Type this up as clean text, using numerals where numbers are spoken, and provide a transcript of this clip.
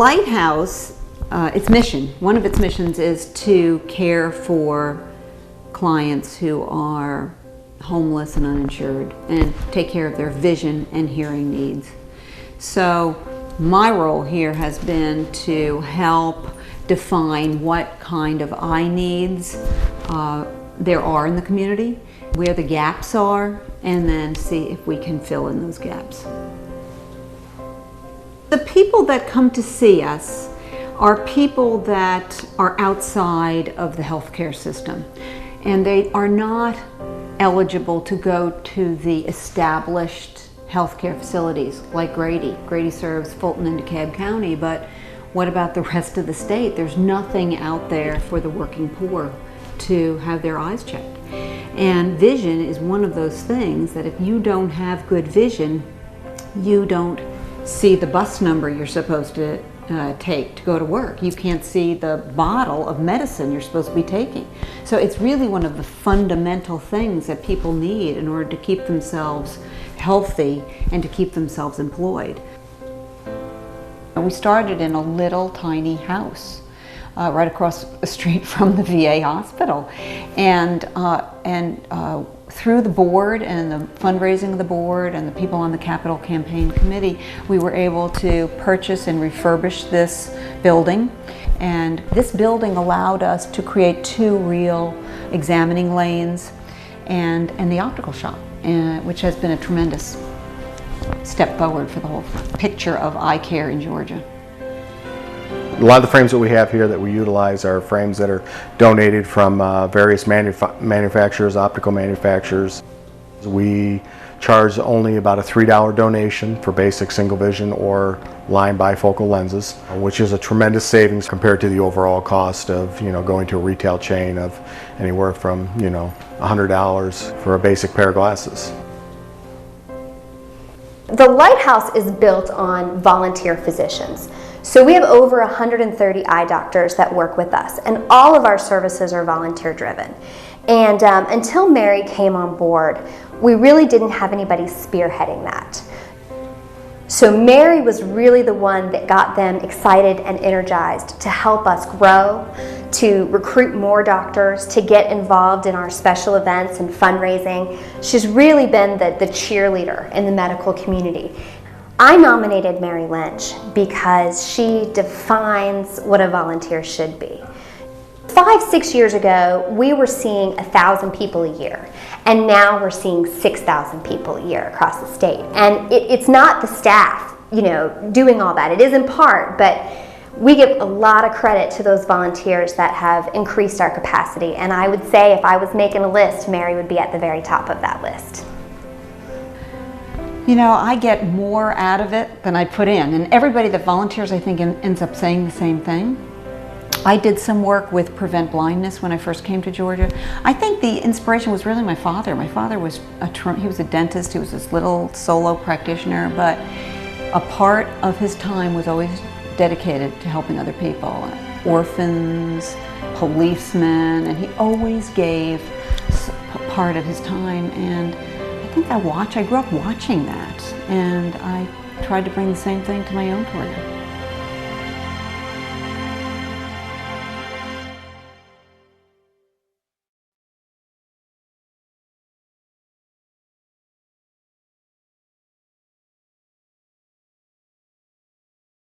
Lighthouse, one of its missions is to care for clients who are homeless and uninsured and take care of their vision and hearing needs. So my role here has been to help define what kind of eye needs there are in the community, where the gaps are, and then see if we can fill in those gaps. The people that come to see us are people that are outside of the healthcare system, and they are not eligible to go to the established healthcare facilities like Grady. Grady serves Fulton and DeKalb County, but what about the rest of the state? There's nothing out there for the working poor to have their eyes checked. And vision is one of those things that if you don't have good vision, you don't see the bus number you're supposed to take to go to work. You can't see the bottle of medicine you're supposed to be taking. So it's really one of the fundamental things that people need in order to keep themselves healthy and to keep themselves employed. We started in a little tiny house right across the street from the VA hospital, and through the board and the fundraising of the board and the people on the Capital Campaign Committee, we were able to purchase and refurbish this building. And this building allowed us to create 2 real examining lanes and the optical shop, which has been a tremendous step forward for the whole picture of eye care in Georgia. A lot of the frames that we have here that we utilize are frames that are donated from various manufacturers, optical manufacturers. We charge only about a $3 donation for basic single vision or line bifocal lenses, which is a tremendous savings compared to the overall cost of going to a retail chain of anywhere from $100 for a basic pair of glasses. The Lighthouse is built on volunteer physicians. So we have over 130 eye doctors that work with us, and all of our services are volunteer driven. And until Mary came on board, we really didn't have anybody spearheading that. So Mary was really the one that got them excited and energized to help us grow, to recruit more doctors, to get involved in our special events and fundraising. She's really been the cheerleader in the medical community. I nominated Mary Lynch because she defines what a volunteer should be. 5-6 years ago, we were seeing 1,000 people a year, and now we're seeing 6,000 people a year across the state. And it's not the staff, doing all that. It is in part, but we give a lot of credit to those volunteers that have increased our capacity. And I would say if I was making a list, Mary would be at the very top of that list. I get more out of it than I put in, and everybody that volunteers, I think, ends up saying the same thing. I did some work with Prevent Blindness when I first came to Georgia. I think the inspiration was really my father. My father was he was a dentist. He was this little solo practitioner, but a part of his time was always dedicated to helping other people, orphans, policemen, and he always gave part of his time. And I think I grew up watching that, and I tried to bring the same thing to my own career.